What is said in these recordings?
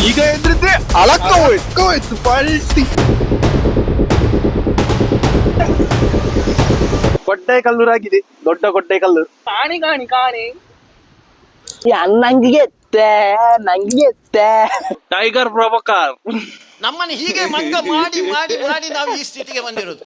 ಈಗ ಎದ್ರಿದ್ದೆ ಅಳಕ್ಕ ಹೋಯ್ತು ಪಲ್ಟಿ. ಕೊಟ್ಟೆ ಕಲ್ಲೂರಾಗಿದೆ, ದೊಡ್ಡ ಕೊಟ್ಟೆ ಕಲ್ಲೂರು. ಕಾಣಿ ಕಾಣಿ ಕಾಣಿ ನಂಗೆ ಟೈಗರ್ ಪ್ರಭಾಕರ್. ನಮ್ಮನ್ನು ಹೀಗೆ ಮಂಗ ಮಾಡಿ ಮಾಡಿ ಮಾಡಿ ನಾವು ಈ ಸ್ಥಿತಿಗೆ ಬಂದಿರೋದು.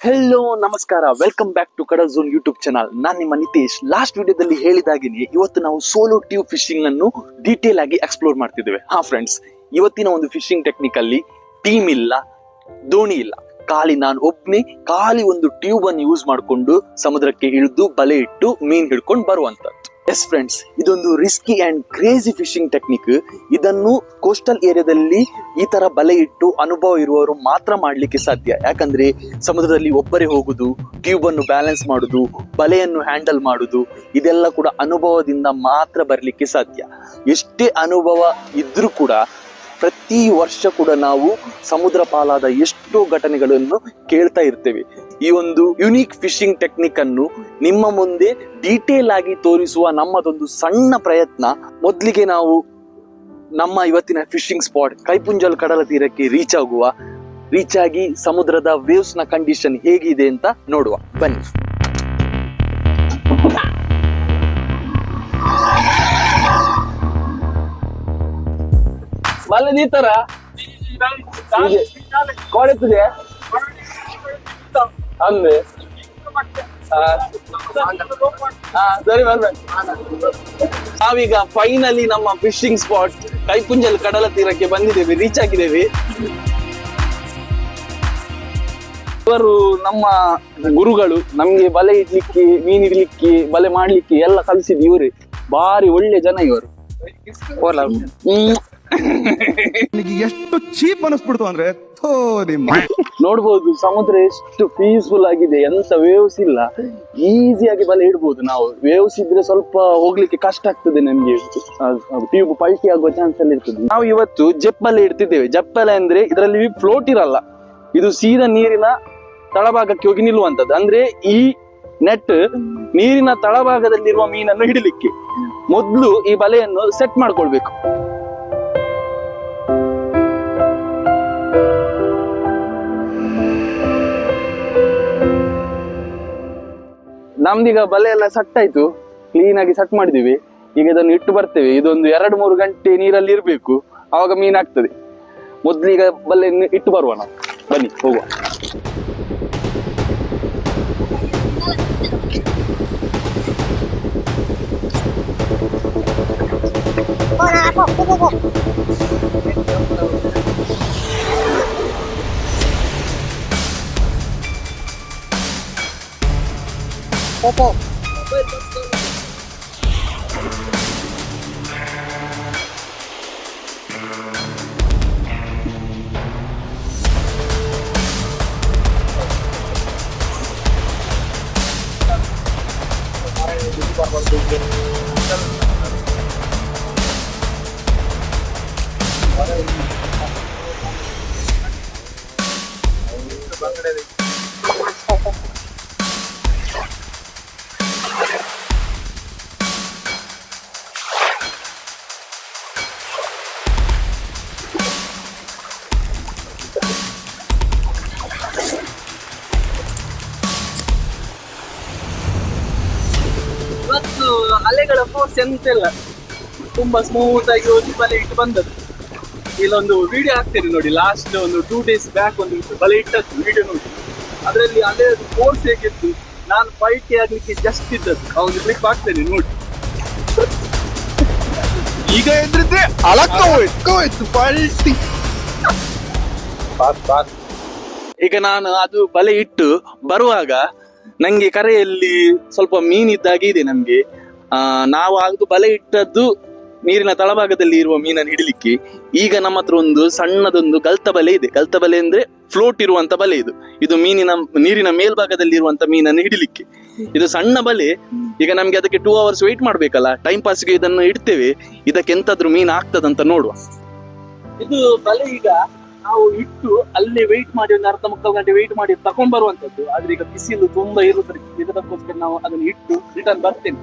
ಹೆಲೋ ನಮಸ್ಕಾರ, ವೆಲ್ಕಮ್ ಬ್ಯಾಕ್ ಟು ಕಡಲ್ ಝೋನ್ ಯೂಟ್ಯೂಬ್ ಚಾನಲ್. ನಾನು ನಿಮ್ಮ ನಿತೇಶ್. ಲಾಸ್ಟ್ ವಿಡಿಯೋದಲ್ಲಿ ಹೇಳಿದಾಗಿನೇ ಇವತ್ತು ನಾವು ಸೋಲೋ ಟ್ಯೂಬ್ ಫಿಶಿಂಗ್ ಅನ್ನು ಡೀಟೇಲ್ ಆಗಿ ಎಕ್ಸ್ಪ್ಲೋರ್ ಮಾಡ್ತಿದ್ದೇವೆ. ಫ್ರೆಂಡ್ಸ್, ಇವತ್ತಿನ ಒಂದು ಫಿಶಿಂಗ್ ಟೆಕ್ನಿಕ್ ಅಲ್ಲಿ ಟೀಮ್ ಇಲ್ಲ, ದೋಣಿ ಇಲ್ಲ, ಖಾಲಿ ನಾನು ಒಬ್ನೇ ಒಂದು ಟ್ಯೂಬ್ ಅನ್ನು ಯೂಸ್ ಮಾಡಿಕೊಂಡು ಸಮುದ್ರಕ್ಕೆ ಇಳಿದು ಬಲೆ ಇಟ್ಟು ಮೀನ್ ಹಿಡ್ಕೊಂಡು ಬರುವಂತದ್ದು. ಎಸ್ ಫ್ರೆಂಡ್ಸ್, ಇದೊಂದು risky and crazy fishing technique. ಇದನ್ನು ಕೋಸ್ಟಲ್ ಏರಿಯಾದಲ್ಲಿ ಈ ತರ ಬಲೆ ಇಟ್ಟು ಅನುಭವ ಇರುವವರು ಮಾತ್ರ ಮಾಡ್ಲಿಕ್ಕೆ ಸಾಧ್ಯ. ಯಾಕಂದ್ರೆ ಸಮುದ್ರದಲ್ಲಿ ಒಬ್ಬರೇ ಹೋಗುದು, ಟ್ಯೂಬ್ ಅನ್ನು ಬ್ಯಾಲೆನ್ಸ್ ಮಾಡುದು, ಬಲೆಯನ್ನು ಹ್ಯಾಂಡಲ್ ಮಾಡುದು, ಇದೆಲ್ಲ ಕೂಡ ಅನುಭವದಿಂದ ಮಾತ್ರ ಬರ್ಲಿಕ್ಕೆ ಸಾಧ್ಯ. ಎಷ್ಟೇ ಅನುಭವ ಇದ್ರೂ ಕೂಡ ಪ್ರತಿ ವರ್ಷ ಕೂಡ ನಾವು ಸಮುದ್ರ ಪಾಲಾದ ಎಷ್ಟೋ ಘಟನೆಗಳನ್ನು ಕೇಳ್ತಾ ಇರ್ತೇವೆ. ಈ ಒಂದು ಯುನೀಕ್ ಫಿಶಿಂಗ್ ಟೆಕ್ನಿಕ್ ಅನ್ನು ನಿಮ್ಮ ಮುಂದೆ ಡೀಟೇಲ್ ಆಗಿ ತೋರಿಸುವ ನಮ್ಮದೊಂದು ಸಣ್ಣ ಪ್ರಯತ್ನ. ಮೊದಲಿಗೆ ನಾವು ನಮ್ಮ ಇವತ್ತಿನ ಫಿಶಿಂಗ್ ಸ್ಪಾಟ್ ಕೈಪುಂಜಲ್ ಕಡಲ ತೀರಕ್ಕೆ ರೀಚ್ ಆಗಿ ಸಮುದ್ರದ ವೇವ್ಸ್ ನ ಕಂಡೀಷನ್ ಹೇಗಿದೆ ಅಂತ ನೋಡುವ ಬನ್ನಿ. ಮಲದೀತರ ಕೊಡುತ್ತದೆ ಅಂದೆ. ಸರಿ ಬರ್ಬೇಕು. ನಾವೀಗ ಫೈನಲಿ ನಮ್ಮ ಫಿಶಿಂಗ್ ಸ್ಪಾಟ್ ಕೈಪುಂಜಲ್ ಕಡಲ ತೀರಕ್ಕೆ ಬಂದಿದ್ದೇವೆ, ರೀಚ್ ಆಗಿದ್ದೇವೆ. ಇವರು ನಮ್ಮ ಗುರುಗಳು. ನಮ್ಗೆ ಬಲೆ ಇಡ್ಲಿಕ್ಕೆ, ಮೀನ್ ಇಡ್ಲಿಕ್ಕೆ, ಬಲೆ ಮಾಡ್ಲಿಕ್ಕೆ ಎಲ್ಲ ಕಲಿಸಿದ್ ಇವರೇ. ಬಾರಿ ಒಳ್ಳೆ ಜನ ಇವರು. ಎಷ್ಟು ಚೀಪ್ ಅನಿಸ್ಬಿಡ್ತು ಅಂದ್ರೆ ನೋಡ್ಬೋದು ಸಮುದ್ರ ಎಷ್ಟು ಪೀಸ್ಫುಲ್ ಆಗಿದೆ, ಎಂತ ವೇವ್ಸ್ ಇಲ್ಲ, ಈಸಿಯಾಗಿ ಬಲೆ ಇಡ್ಬೋದು ನಾವು. ವೇವ್ಸ್ ಇದ್ರೆ ಸ್ವಲ್ಪ ಹೋಗ್ಲಿಕ್ಕೆ ಕಷ್ಟ ಆಗ್ತದೆ ನಮ್ಗೆ, ಟ್ಯೂಬ್ ಪಲ್ಟಿ ಆಗುವ ಚಾನ್ಸ್ ಅಲ್ಲಿ ಇರ್ತದೆ. ನಾವು ಇವತ್ತು ಜಪ್ಪಲೆ ಇಡ್ತಿದ್ದೇವೆ. ಜಪ್ಪಲೆ ಅಂದ್ರೆ ಇದರಲ್ಲಿ ಫ್ಲೋಟ್ ಇರಲ್ಲ, ಇದು ಸೀದಾ ನೀರಿನ ತಳಭಾಗಕ್ಕೆ ಹೋಗಿ ನಿಲ್ಲುವಂತದ್ದು. ಅಂದ್ರೆ ಈ ನೆಟ್ ನೀರಿನ ತಳಭಾಗದಲ್ಲಿರುವ ಮೀನನ್ನು ಹಿಡಿಲಿಕ್ಕೆ ಮೊದ್ಲು ಈ ಬಲೆಯನ್ನು ಸೆಟ್ ಮಾಡ್ಕೊಳ್ಬೇಕು. ನಮ್ದೀಗ ಬಲೆ ಎಲ್ಲ ಸೆಟ್ ಆಯ್ತು, ಕ್ಲೀನ್ ಆಗಿ ಸೆಟ್ ಮಾಡಿದೀವಿ. ಈಗ ಇದನ್ನು ಇಟ್ಟು ಬರ್ತೇವೆ. ಇದೊಂದು 2-3 ಗಂಟೆ ನೀರಲ್ಲಿ ಇರ್ಬೇಕು, ಆವಾಗ ಮೀನ್ ಆಗ್ತದೆ. ಮೊದ್ಲೀಗ ಬಲೆಯನ್ನು ಇಟ್ಟು ಬರುವ ನಾವು. ಬನ್ನಿ ಹೋಗುವ. ಇವತ್ತು ಅಲೆಗಳ ಫೋರ್ಸ್ ಎಂತ ಇಲ್ಲ, ತುಂಬಾ ಸ್ಮೂತ್ ಆಗಿ ಹೋಗಿ ಬಲೆ ಇಟ್ಟು ಬಂದದ್ದು. ಇಲ್ಲೊಂದು ವಿಡಿಯೋ ಹಾಕ್ತೇನೆ ನೋಡಿ, ಲಾಸ್ಟ್ ಒಂದು 2 days ಬ್ಯಾಕ್ ಒಂದು ಬಲೆ ಇಟ್ಟದ್ದು ವಿಡಿಯೋ ನೋಡಿ. ಅದರಲ್ಲಿ ಅಲೆ ಫೋರ್ಸ್ ಹೇಗಿತ್ತು, ನಾನು ಪಲ್ಟಿ ಆಗ್ಲಿಕ್ಕೆ ಜಸ್ಟ್ ಇದ್ದದ್ದು. ಅವನು ಕ್ಲಿಪ್ ಹಾಕ್ತೇನೆ ನೋಡಿ. ಈಗ ಎದ್ರಿದ್ದೆ ಅಳಕ್ಕ ಹೋಯ್ತು ಪಲ್ಟಿ. ಈಗ ನಾನು ಅದು ಬಲೆ ಇಟ್ಟು ಬರುವಾಗ ನಂಗೆ ಕರೆಯಲ್ಲಿ ಸ್ವಲ್ಪ ಮೀನಿದ್ದಾಗಿದೆ ನಮ್ಗೆ. ನಾವು ಅದು ಬಲೆ ಇಟ್ಟದ್ದು ನೀರಿನ ತಳಭಾಗದಲ್ಲಿ ಇರುವ ಮೀನನ್ನು ಹಿಡಿಲಿಕ್ಕೆ. ಈಗ ನಮ್ಮ ಹತ್ರ ಒಂದು ಸಣ್ಣದೊಂದು ಗಲ್ತ ಬಲೆ ಇದೆ. ಗಲ್ತ ಬಲೆ ಅಂದ್ರೆ ಫ್ಲೋಟ್ ಇರುವಂತ ಬಲೆ ಇದು ನೀರಿನ ಮೇಲ್ಭಾಗದಲ್ಲಿ ಇರುವಂತ ಮೀನನ್ನು ಹಿಡಿಲಿಕ್ಕೆ. ಇದು ಸಣ್ಣ ಬಲೆ. ಈಗ ನಮ್ಗೆ ಅದಕ್ಕೆ 2 hours ವೇಟ್ ಮಾಡ್ಬೇಕಲ್ಲ, ಟೈಮ್ ಪಾಸ್ಗೆ ಇದನ್ನು ಇಡ್ತೇವೆ. ಇದಕ್ಕೆ ಎಂತಾದ್ರೂ ಮೀನ್ ಆಗ್ತದಂತ ನೋಡುವ. ಇದು ಬಲೆ ಈಗ ನಾವು ಇಟ್ಟು ಅಲ್ಲಿ ವೆಯ್ಟ್ ಮಾಡಿ ಒಂದು 1/2 ಗಂಟೆ ವೆಯ್ಟ್ ಮಾಡಿ ತಕೊಂಡ್ ಬರುವಂತದ್ದು. ಆದ್ರೆ ಈಗ ಬಿಸಿಲು ತುಂಬಾ ಇರುವುದರಿಂದ ಇದಕ್ಕೋಸ್ಕರ ನಾವು ಅದನ್ನು ಇಟ್ಟು ರಿಟರ್ನ್ ಬರ್ತೇನೆ.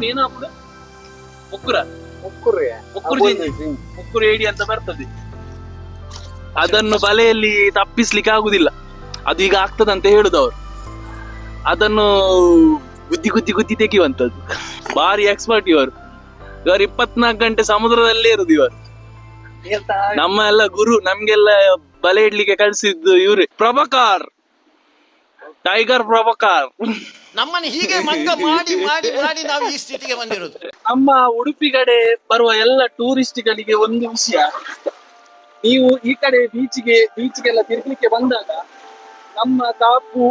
ಮೀನು ಏನಾಗ್ಬಿಡು ಮುಕ್ಕುರ ಮುಕ್ಕುರು ಏಡಿ ಅಂತ ಬರ್ತದೆ. ಅದನ್ನು ಬಲೆಯಲ್ಲಿ ತಪ್ಪಿಸ್ಲಿಕ್ಕೆ ಆಗುದಿಲ್ಲ, ಅದು ಈಗ ಆಗ್ತದಂತ ಹೇಳುದು ಅವರು. ಅದನ್ನು ಗುದ್ದಿ ಗುದ್ದಿ ಗುದ್ದಿ ತೆಗೆಯುವಂತದ್ದು. ಭಾರಿ ಎಕ್ಸ್ಪರ್ಟ್ ಇವರು 24 ಗಂಟೆ ಸಮುದ್ರದಲ್ಲೇ ಇರುದು ಇವರು. ನಮ್ಮ ಎಲ್ಲ ಗುರು, ನಮ್ಗೆಲ್ಲ ಬಲೆ ಇಡ್ಲಿಕ್ಕೆ ಕಳ್ಸಿದ್ದು ಇವ್ರೆ, ಪ್ರಭಾಕರ್, ಟೈಗರ್ ಪ್ರಭಾಕರ್. ನಮ್ಮನ್ನು ಹೀಗೆ ಮಂಗ ಮಾಡಿ ಮಾಡಿ ಮಾಡಿ ನಾವು ಈ ಸ್ಥಿತಿಗೆ ಬಂದಿರೋದು. ನಮ್ಮ ಉಡುಪಿ ಕಡೆ ಬರುವ ಎಲ್ಲ ಟೂರಿಸ್ಟ್ಗಳಿಗೆ ಒಂದು ವಿಷಯ, ನೀವು ಈ ಕಡೆ ಬೀಚ್ಗೆಲ್ಲ ತಿರ್ಗಲಿಕ್ಕೆ ಬಂದಾಗ ನಮ್ಮ ಕಾಪು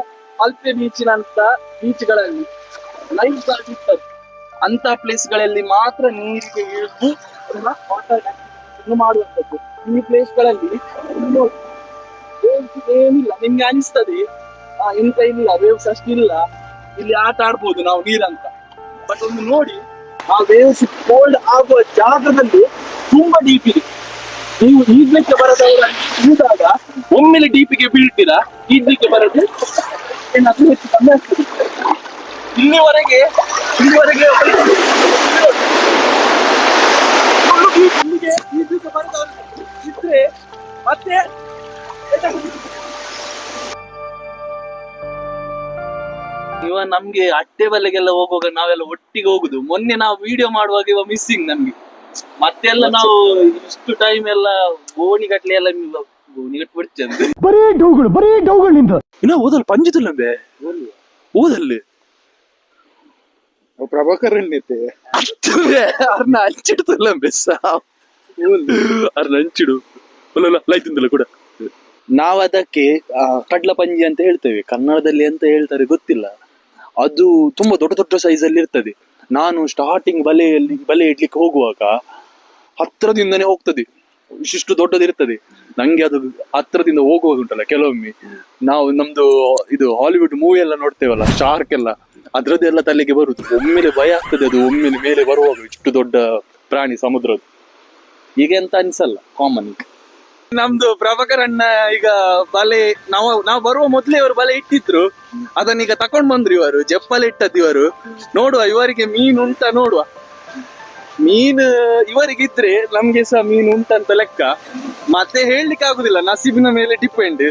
ಅಲ್ಪೆ ಬೀಚಿನಂತ ಬೀಚ್ಗಳಲ್ಲಿ ಲೈಫ್ ಗಾರ್ಡ್ ಇರ್ತದೆ. ಅಂತ ಪ್ಲೇಸ್ಗಳಲ್ಲಿ ಮಾತ್ರ ನೀರಿಗೆ ಇಳಿದು ವಾಟರ್ ಮಾಡುವಂಥದ್ದು. ಈ ಪ್ಲೇಸ್ಗಳಲ್ಲಿ ಏನಿಲ್ಲ, ನಿಮ್ಗೆ ಅನಿಸ್ತದೆ ಎಂತ ಇಲ್ಲ, ವೇವ್ಸ್ ಅಷ್ಟಿಲ್ಲ, ಇಲ್ಲಿ ಆಟ ಆಡ್ಬೋದು ನಾವು ನೀರಂತ. ಬಟ್ ಒಂದು ನೋಡಿ, ಆ ವೇವ್ಸ್ ಕೋಲ್ಡ್ ಆಗುವ ಜಾಗದಲ್ಲಿ ತುಂಬಾ ಡೀಪ್ ಇದೆ. ನೀವು ಈಜ್ಲಿಕ್ಕೆ ಬರದವರ ಇಳಿದಾಗ ಒಮ್ಮೆಲೆ ಡೀಪಿಗೆ ಬೀಳ್ತೀರಾ, ಈಜ್ಲಿಕ್ಕೆ ಬರದು ಏನಾದ್ರೂ ಹೆಚ್ಚು ಕಮ್ಮಿ ಆಗ್ತದೆ. ಇಲ್ಲಿವರೆಗೆ ಈಜ್ಲಿಕ್ಕೆ ಬರದವರು ಇದ್ರೆ ಮತ್ತೆ ಇವ ನಮ್ಗೆ ಅಟ್ಟೆ ಬಲೆಗೆಲ್ಲ ಹೋಗುವಾಗ ನಾವೆಲ್ಲ ಒಟ್ಟಿಗೆ ಹೋಗುದು. ಮೊನ್ನೆ ನಾವು ವಿಡಿಯೋ ಮಾಡುವಾಗ ಇವ ಮಿಸ್ಸಿಂಗ್ ನಮ್ಗೆ. ಮತ್ತೆಲ್ಲ ನಾವು ಇಷ್ಟು ಟೈಮ್ ಎಲ್ಲ ಗೋಣಿ ಕಟ್ಲೆ ಎಲ್ಲ ಗೋಣಿ ಕಟ್ಬಿಡ್ತೇವೆ. ಬರೀ ಡೌಗಳಿಂದ ಇನ್ನ ಓದಲ್ ಪಂಜಿತುಲ್ಲಂಬೆ ಓದಲ್ಲಿ ಪ್ರಭಾಕರ್ ಅವ್ರನ್ನ ಹಂಚಿಡ್ತಲ್ಲಂಬೆ ಅವ್ರನ್ನ ಹಂಚಿಡು ಲೈತಿಂದಲ್ಲ ಕೂಡ. ನಾವ್ ಅದಕ್ಕೆ ಕಡ್ಲ ಪಂಜಿ ಅಂತ ಹೇಳ್ತೇವೆ, ಕನ್ನಡದಲ್ಲಿ ಅಂತ ಹೇಳ್ತಾರೆ ಗೊತ್ತಿಲ್ಲ. ಅದು ತುಂಬಾ ದೊಡ್ಡ ದೊಡ್ಡ ಸೈಜ್ ಅಲ್ಲಿ ಇರ್ತದೆ. ನಾನು ಸ್ಟಾರ್ಟಿಂಗ್ ಬಲೆ ಇಡ್ಲಿಕ್ಕೆ ಹೋಗುವಾಗ ಹತ್ರದಿಂದನೇ ಹೋಗ್ತದೆ, ಇಷ್ಟು ದೊಡ್ಡದಿರ್ತದೆ. ನಂಗೆ ಅದು ಹತ್ರದಿಂದ ಹೋಗುವಾಗ ಉಂಟಲ್ಲ, ಕೆಲವೊಮ್ಮೆ ನಾವು ನಮ್ದು ಇದು ಹಾಲಿವುಡ್ ಮೂವಿ ಎಲ್ಲ ನೋಡ್ತೇವಲ್ಲ, ಶಾರ್ಕ್ ಎಲ್ಲ, ಅದ್ರದ್ದೆಲ್ಲ ತಲೆಗೆ ಬರುದು. ಒಮ್ಮೆಲೆ ಭಯ ಆಗ್ತದೆ ಅದು ಒಮ್ಮೆಲೆ ಮೇಲೆ ಬರುವಾಗ, ಇಷ್ಟು ದೊಡ್ಡ ಪ್ರಾಣಿ ಸಮುದ್ರದ್ದು. ಈಗ ಎಂತ ಅನ್ಸಲ್ಲ, ಕಾಮನ್. ನಮ್ದು ಪ್ರಭಾಕರ್ ಅಣ್ಣ ಈಗ ಬಲೆ ನಾವು ಬರುವ ಮೊದ್ಲೇ ಇವರು ಬಲೆ ಇಟ್ಟಿದ್ರು, ಅದನ್ನೀಗ ತಕೊಂಡ್ ಬಂದ್ರು ಇವರು, ಜಪ್ಪಲೆ ಇಟ್ಟದ್ದು ಇವರು. ನೋಡುವ ಇವರಿಗೆ ಮೀನು ಉಂಟ ನೋಡುವ. ಮೀನು ಇವರಿಗಿದ್ರೆ ನಮ್ಗೆ ಸಹ ಮೀನು ಉಂಟಂತ ಲೆಕ್ಕ. ಮತ್ತೆ ಹೇಳಲಿಕ್ಕೆ ಆಗುದಿಲ್ಲ, ನಸೀಬಿನ ಮೇಲೆ ಡಿಪೆಂಡ್.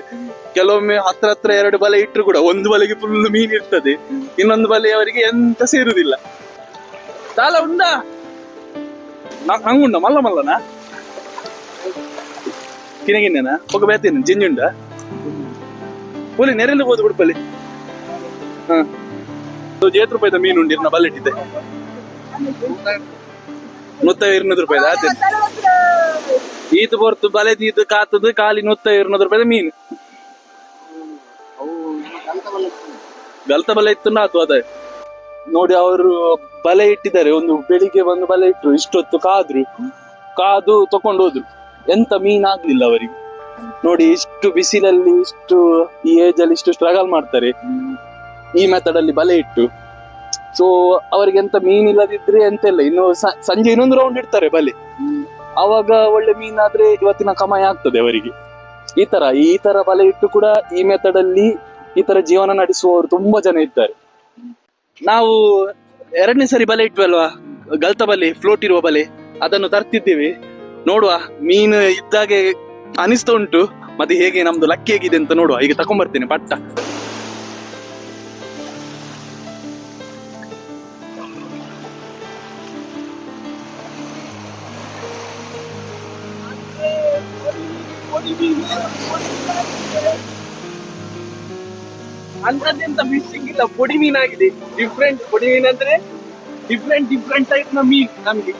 ಕೆಲವೊಮ್ಮೆ ಹತ್ರ 2 ಬಲೆ ಇಟ್ರು ಕೂಡ ಒಂದು ಬಲೆಗೆ ಫುಲ್ ಮೀನ್ ಇರ್ತದೆ, ಇನ್ನೊಂದು ಬಲೆ ಅವರಿಗೆ ಎಂತ ಸೇರುದಿಲ್ಲ. ಸಾಲ ಉಂಡ ಹಂಗುಂಡ ಮಲ್ಲ ಮಲ್ಲನಾ ಕಿನಗಿನ್ನೇನಾ ಹೋಗ ಬೇತೇನೆ ಜಿಂಜುಂಡ ಪೂಲಿ ನೆರೆಲ್ಲ ಹೋದ್ ಬಿಡ್ಪಲ್ಲಿ. ಹ ₹7 ಮೀನು ಉಂಡಿರ್ ನಾ ಬಲ್ಲಿಟ್ಟಿದ್ದೆ, 150-200 ರೂಪಾಯಿ ಆತ. ಈತ ಬರ್ತು ಬಲೆ ತೀತು ಕಾತದು ಖಾಲಿ 150-200 ರೂಪಾಯಿ ಮೀನು. ಗಲ್ತ ಬಲೆ ಇತ್ತು ಆತು ಅದೇ ನೋಡಿ. ಅವರು ಬಲೆ ಇಟ್ಟಿದ್ದಾರೆ, ಒಂದು ಬೆಳಿಗ್ಗೆ ಬಂದು ಬಲೆ ಇಟ್ರು, ಇಷ್ಟೊತ್ತು ಕಾದು ತಕೊಂಡು ಹೋದ್ರು. ಎಂತ ಮೀನ್ ಆಗ್ಲಿಲ್ಲ ಅವರಿಗೆ. ನೋಡಿ, ಇಷ್ಟು ಬಿಸಿಲಲ್ಲಿ, ಇಷ್ಟು ಈ ಏಜ್ ಅಲ್ಲಿ ಇಷ್ಟು ಸ್ಟ್ರಗಲ್ ಮಾಡ್ತಾರೆ ಈ ಮೆಥಡ್ ಅಲ್ಲಿ ಬಲೆ ಇಟ್ಟು. ಸೊ ಅವರಿಗೆ ಎಂತ ಮೀನ್ ಇಲ್ಲದಿದ್ರೆ ಎಂತೆಲ್ಲ, ಇನ್ನು ಸಂಜೆ ಇನ್ನೊಂದು ರೌಂಡ್ ಇಡ್ತಾರೆ ಬಲೆ, ಅವಾಗ ಒಳ್ಳೆ ಮೀನಾದ್ರೆ ಇವತ್ತಿನ ಕಮಾಯಿ ಆಗ್ತದೆ ಅವರಿಗೆ. ಈ ತರ ಬಲೆ ಇಟ್ಟು ಕೂಡ ಈ ಮೆಥಡ್ ಅಲ್ಲಿ ಈ ತರ ಜೀವನ ನಡೆಸುವವರು ತುಂಬಾ ಜನ ಇದ್ದಾರೆ. ನಾವು 2ನೇ ಸರಿ ಬಲೆ ಇಟ್ವಲ್ವಾ, ಗಲ್ತ ಬಲೆ, ಫ್ಲೋಟ್ ಇರುವ ಬಲೆ, ಅದನ್ನು ತರ್ತಿದ್ದೇವೆ. ನೋಡುವ, ಮೀನು ಇದ್ದಾಗೆ ಅನಿಸ್ತಾ ಉಂಟು. ಮತ್ತೆ ಹೇಗೆ ನಮ್ದು ಲಕ್ಕಿ ಹೇಗಿದೆ ಅಂತ ನೋಡುವ. ಈಗ ತಕೊಂಡ್ಬರ್ತೇನೆ ಪಟ್ಟ. ಅಂತದ್ದೆಂತ ಮಿಸ್ಸಿಂಗ್ ಇಲ್ಲ, ಪೊಡಿ ಮೀನಾಗಿದೆ. ಪೊಡಿ ಮೀನ್ ಅಂದ್ರೆ ಡಿಫ್ರೆಂಟ್ ಟೈಪ್ ನ ಮೀನ್ ನಮ್ಗೆ.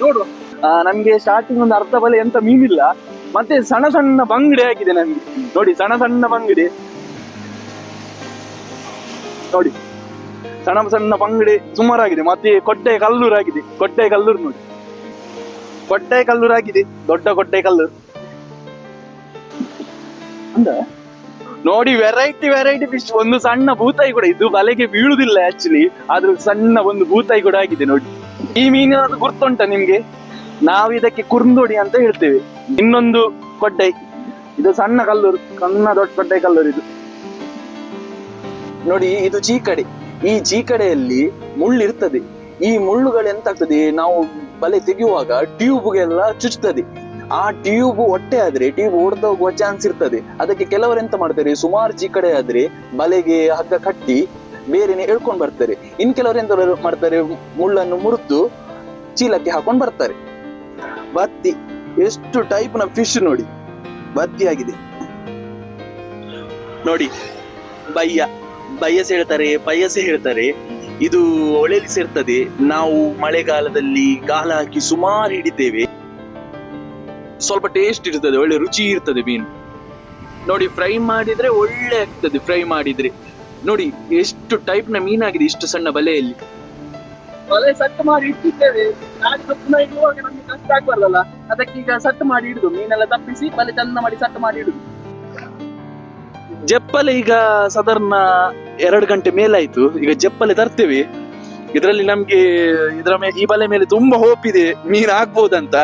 ನೋಡುವ, ನಮ್ಗೆ ಸ್ಟಾರ್ಟಿಂಗ್ ಒಂದು ಅರ್ಧ ಬಲೆ ಎಂತ ಮೀನಿಲ್ಲ, ಮತ್ತೆ ಸಣ್ಣ ಬಂಗಡೆ ಆಗಿದೆ ನಮ್ಗೆ. ನೋಡಿ, ಸಣ್ಣ ಬಂಗಡೆ ನೋಡಿ, ಸಣ್ಣ ಬಂಗಡೆ ಸುಮಾರಾಗಿದೆ. ಮತ್ತೆ ಕೊಟ್ಟೆ ಕಲ್ಲೂರು ಆಗಿದೆ. ನೋಡಿ, ಕೊಟ್ಟೆ ಕಲ್ಲೂರು ಆಗಿದೆ, ದೊಡ್ಡ ಕೊಟ್ಟೆ ಕಲ್ಲೂರು. ಅಂದ ನೋಡಿ, ವೆರೈಟಿ ಫಿಶ್. ಒಂದು ಸಣ್ಣ ಭೂತಾಯಿ ಕೂಡ, ಇದು ಬಲೆಗೆ ಬೀಳುದಿಲ್ಲ ಆಕ್ಚುಲಿ, ಆದ್ರೂ ಸಣ್ಣ ಒಂದು ಭೂತಾಯಿ ಕೂಡ ಆಗಿದೆ ನೋಡಿ. ಈ ಮೀನಿನ ಗುರ್ತುಂಟ ನಿಮ್ಗೆ? ನಾವು ಇದಕ್ಕೆ ಕುರ್ಂದೋಡಿ ಅಂತ ಹೇಳ್ತೇವೆ. ಇನ್ನೊಂದು ಕೊಟ್ಟೆ, ಇದು ಸಣ್ಣ ದೊಡ್ಡ ಕೊಟ್ಟೆ ಕಲ್ಲೂರು ಇದು. ನೋಡಿ, ಇದು ಚೀಕಡೆ. ಈ ಚೀಕಡೆಯಲ್ಲಿ ಮುಳ್ಳಿರ್ತದೆ. ಈ ಮುಳ್ಳುಗಳು ಎಂತಾಗ್ತದೆ, ನಾವು ಬಲೆ ತೆಗೆಯುವಾಗ ಟ್ಯೂಬ್ಗೆಲ್ಲ ಚುಚ್ತದೆ. ಆ ಟ್ಯೂಬ್ ಹೊಟ್ಟೆ ಆದ್ರೆ ಟ್ಯೂಬ್ ಹೊಡೆದು ಹೋಗುವ ಚಾನ್ಸ್ ಇರ್ತದೆ. ಅದಕ್ಕೆ ಕೆಲವರು ಎಂತ ಮಾಡ್ತಾರೆ, ಸುಮಾರು ಚೀಕಡೆ ಆದ್ರೆ ಬಲೆಗೆ ಹಗ್ಗ ಕಟ್ಟಿ ಬೇರೆನೆ ಎಳ್ಕೊಂಡ್ ಬರ್ತಾರೆ. ಇನ್ ಕೆಲವರು ಎಂತ ಮಾಡ್ತಾರೆ, ಮುಳ್ಳನ್ನು ಮುರಿದು ಚೀಲಕ್ಕೆ ಹಾಕೊಂಡ್ ಬರ್ತಾರೆ. ಬತ್ತಿ ಎಷ್ಟು ಟೈಪ್ ನ ಫಿಶ್ ನೋಡಿ, ಬತ್ತಿ ಆಗಿದೆ ನೋಡಿ. ಬಯ್ಯಸ್ ಹೇಳ್ತಾರೆ, ಪಯ್ಯಸೆ ಹೇಳ್ತಾರೆ. ಇದು ಹೊಳೆಲಿ ಸೇರ್ತದೆ. ನಾವು ಮಳೆಗಾಲದಲ್ಲಿ ಗಾಳ ಹಾಕಿ ಸುಮಾರು ಹಿಡಿತೇವೆ. ಸ್ವಲ್ಪ ಟೇಸ್ಟ್ ಇರ್ತದೆ, ಒಳ್ಳೆ ರುಚಿ ಇರ್ತದೆ ಮೀನು ನೋಡಿ. ಫ್ರೈ ಮಾಡಿದ್ರೆ ಒಳ್ಳೆ ಆಗ್ತದೆ. ಫ್ರೈ ಮಾಡಿದ್ರೆ ನೋಡಿ ಎಷ್ಟು ಟೈಪ್ ನ ಮೀನಾಗಿದೆ ಇಷ್ಟು ಸಣ್ಣ ಬಲೆಯಲ್ಲಿ. ಬಲೆ ಸಟ್ಟು ಮಾಡಿ ಇಟ್ಟಿದ್ದೇವೆ. ಇಡುವಾಗ ನಮ್ಗೆ ಕಷ್ಟ ಆಗ್ಬಾರ್ದಲ್ಲ, ಅದಕ್ಕೆ ಈಗ ಸಟ್ಟು ಮಾಡಿ ಇಡುದು. ಮೀನೆಲ್ಲ ತಪ್ಪಿಸಿ ಬಲೆ ಚಂದ ಮಾಡಿ ಸಟ್ಟು ಮಾಡಿ ಇಡುದು. ಜಪ್ಪಲೆ ಈಗ ಸಾಧಾರಣ 2 ಗಂಟೆ ಮೇಲಾಯ್ತು. ಈಗ ಜಪ್ಪಲೆ ತರ್ತೇವೆ. ಇದರಲ್ಲಿ ನಮ್ಗೆ ಈ ಬಲೆ ಮೇಲೆ ತುಂಬಾ ಹೋಪ್ ಇದೆ, ಮೀನ್ ಆಗ್ಬೋದಂತ.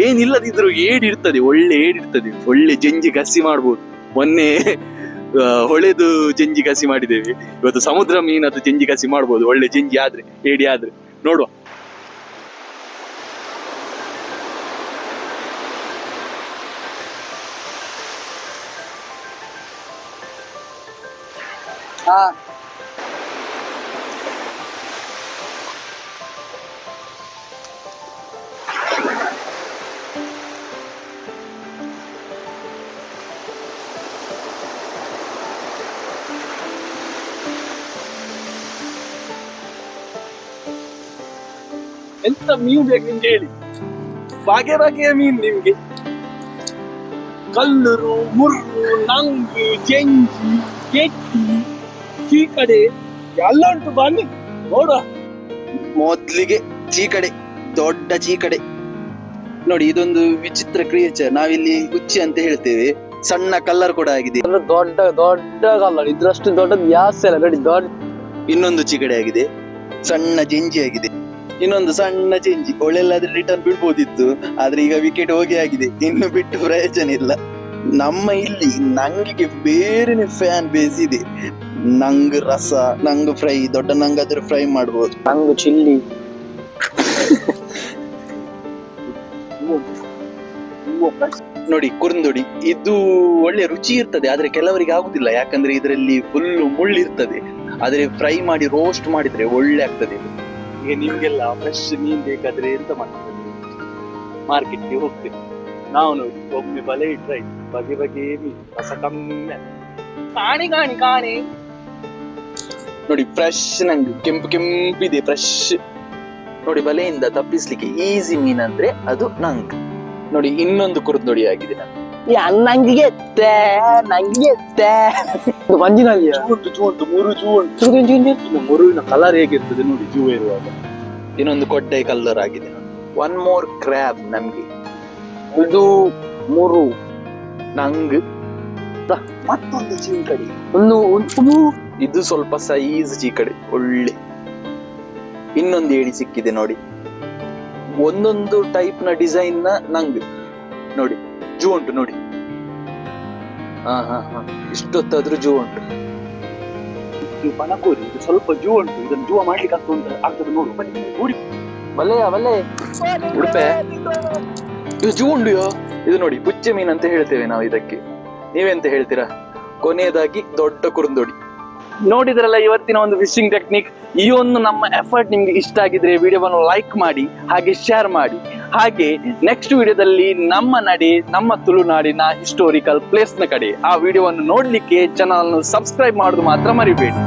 ಏನಿಲ್ಲದಿದ್ರು ಏಡಿರ್ತದೆ, ಒಳ್ಳೆ ಏಡಿರ್ತದೆ. ಒಳ್ಳೆ ಜಂಜಿ ಗಸಿ ಮಾಡ್ಬೋದು. ಮೊನ್ನೆ ಹೊಳೆದು ಜಂಜಿ ಗಸಿ ಮಾಡಿದ್ದೇವೆ. ಇವತ್ತು ಸಮುದ್ರ ಮೀನದು ಜಂಜಿ ಗಸಿ ಮಾಡ್ಬೋದು, ಒಳ್ಳೆ ಜಂಜಿ ಆದ್ರೆ, ಏಡಿ ಆದ್ರೆ ನೋಡುವ. ಎಂತ ಮೀನು ಬೇಕು ನಿಮ್ಗೆ ಹೇಳಿ, ಬಗೆ ಬಗೆಯ ಮೀನು ನಿಮ್ಗೆ. ಕಲ್ಲರು, ಮುರ್ರು, ನಂಗು, ಜಂಜಿ, ಕೆಟ್ಟಿ, ಚೀಕಡೆ ಎಲ್ಲ ಉಂಟು. ಬನ್ನಿ ನೋಡುವ. ಮೊದ್ಲಿಗೆ ಚೀಕಡೆ, ದೊಡ್ಡ ಚೀಕಡೆ ನೋಡಿ. ಇದೊಂದು ವಿಚಿತ್ರ ಕ್ರಿಯೇಚರ್, ನಾವಿಲ್ಲಿ ಹುಚ್ಚಿ ಅಂತ ಹೇಳ್ತೇವೆ. ಸಣ್ಣ ಕಲ್ಲರ್ ಕೂಡ ಆಗಿದೆ. ದೊಡ್ಡ ದೊಡ್ಡ ಕಲ್ಲರ್, ಇದ್ರಷ್ಟು ದೊಡ್ಡದು ಜಾಸ್ತಿ ಅಲ್ಲ ನೋಡಿ. ದೊಡ್ಡ ಇನ್ನೊಂದು ಚೀಕಡೆ ಆಗಿದೆ, ಸಣ್ಣ ಜಂಜಿ ಆಗಿದೆ. ಇನ್ನೊಂದು ಸಣ್ಣ ಚೆಂಜಿ. ಒಳ್ಳೆಲ್ಲಾದ್ರೆ ರಿಟರ್ನ್ ಬಿಡ್ಬೋದಿತ್ತು, ಆದ್ರೆ ಈಗ ವಿಕೆಟ್ ಹೋಗಿ ಆಗಿದೆ. ಇನ್ನು ಬಿಟ್ಟು ಪ್ರಯೋಜನ ಇಲ್ಲ. ನಮ್ಮ ಇಲ್ಲಿ ನಂಗಿಗೆ ಬೇರೆನೆ ಫ್ಯಾನ್ ಬೇಸ್ ಇದೆ. ನಂಗ್ ರಸ, ನಂಗ್ ಫ್ರೈ, ದೊಡ್ಡ ನಂಗಾದ್ರೆ ಫ್ರೈ ಮಾಡ್ಬೋದು. ನಂಗು ಚಿಲ್ಲಿ. ನೋಡಿ ಕುರ್ಂದೊಡಿ, ಇದು ಒಳ್ಳೆ ರುಚಿ ಇರ್ತದೆ, ಆದ್ರೆ ಕೆಲವರಿಗೆ ಆಗುದಿಲ್ಲ. ಯಾಕಂದ್ರೆ ಇದರಲ್ಲಿ ಫುಲ್ ಮುಳ್ಳಿರ್ತದೆ. ಆದ್ರೆ ಫ್ರೈ ಮಾಡಿ ರೋಸ್ಟ್ ಮಾಡಿದ್ರೆ ಒಳ್ಳೆ ಆಗ್ತದೆ. ಈಗ ನಿಮ್ಗೆಲ್ಲ ಫ್ರೆಶ್ ಮೀನ್ ಬೇಕಾದ್ರೆ ಎಂತ ಮಾಡ್ತೀವಿ, ಮಾರ್ಕೆಟ್ಗೆ ಹೋಗ್ತೇವೆ ನಾವು. ನೋಡಿ ಒಮ್ಮೆ ಬಲೆ ಇಟ್ರೆ ಬಗೆ ಬಗೆ ಮೀನು, ರಸ ಕಮ್ಮಿ. ಕಾಣಿ ಕಾಣಿ ಕಾಣಿ ನೋಡಿ, ಫ್ರೆಶ್ ನಂಗೆ ಕೆಂಪು ಕೆಂಪಿದೆ ಫ್ರೆಶ್ ನೋಡಿ. ಬಲೆಯಿಂದ ತಪ್ಪಿಸ್ಲಿಕ್ಕೆ ಈಸಿ ಮೀನ್ ಅಂದ್ರೆ ಅದು ನಂಗ್ ನೋಡಿ. ಇನ್ನೊಂದು ಕುರ್ದೊಡಿ ಆಗಿದೆ ನಂಗಿಗೆ ಮಂಜಿನಲ್ಲಿ ಮುರುವಿನ ಕಲರ್ ಹೇಗಿರ್ತದೆ ನೋಡಿ ಜೂ ಇರುವಾಗ. ಇನ್ನೊಂದು ಕೊಡ್ಡೆ ಕಲರ್ ಆಗಿದೆ. ಒನ್ ಮೋರ್ ಕ್ರ್ಯಾಬ್ ನಮ್ಗೆ. ಇದು ಮುರು ನಂಗ್. ಮತ್ತೊಂದು ಚೀಕಡೆ, ಇದು ಸ್ವಲ್ಪ ಸೈಜ್ ಚೀಕಡೆ ಒಳ್ಳೆ. ಇನ್ನೊಂದು ಏಡಿ ಸಿಕ್ಕಿದೆ ನೋಡಿ. ಒಂದೊಂದು ಟೈಪ್ ನ ಡಿಸೈನ್ ನ ನಂಗ್ ನೋಡಿ. ಜೂ ಉಂಟು ನೋಡಿ. ಇಷ್ಟೊತ್ತಾದ್ರೂ ಜೂ ಉಂಟು. ಪನಕೋರಿ, ಇದು ಸ್ವಲ್ಪ ಜೂ ಉಂಟು. ಇದನ್ನು ಜೂವ ಮಾಡ್ಲಿಕ್ಕೆ ಆಗ್ತದೆ ನೋಡು. ಬಲ್ಲೆ ಉಡುಪೆ ಇದು ಜೂ ಉಂಡು. ಇದು ನೋಡಿ ಪುಚ್ಚೆ ಮೀನ್ ಅಂತ ಹೇಳ್ತೇವೆ ನಾವು ಇದಕ್ಕೆ. ನೀವೆಂತ ಹೇಳ್ತೀರಾ? ಕೊನೆಯದಾಗಿ ದೊಡ್ಡ ಕುರುಂದೊಡಿ. ನೋಡಿದ್ರಲ್ಲ ಇವತ್ತಿನ ಒಂದು ಫಿಶಿಂಗ್ ಟೆಕ್ನಿಕ್. ಈ ಒಂದು ನಮ್ಮ ಎಫರ್ಟ್ ನಿಮ್ಗೆ ಇಷ್ಟ ಆಗಿದ್ರೆ ವಿಡಿಯೋವನ್ನು ಲೈಕ್ ಮಾಡಿ, ಹಾಗೆ ಶೇರ್ ಮಾಡಿ. ಹಾಗೆ ನೆಕ್ಸ್ಟ್ ವಿಡಿಯೋದಲ್ಲಿ ನಮ್ಮ ನಡೆ, ನಮ್ಮ ತುಳುನಾಡಿನ ಹಿಸ್ಟೋರಿಕಲ್ ಪ್ಲೇಸ್ ನ ಕಡೆ ಆ ವಿಡಿಯೋವನ್ನು ನೋಡ್ಲಿಕ್ಕೆ ಚಾನಲ್ ಅನ್ನು ಸಬ್ಸ್ಕ್ರೈಬ್ ಮಾಡೋದು ಮಾತ್ರ ಮರಿಬೇಡಿ.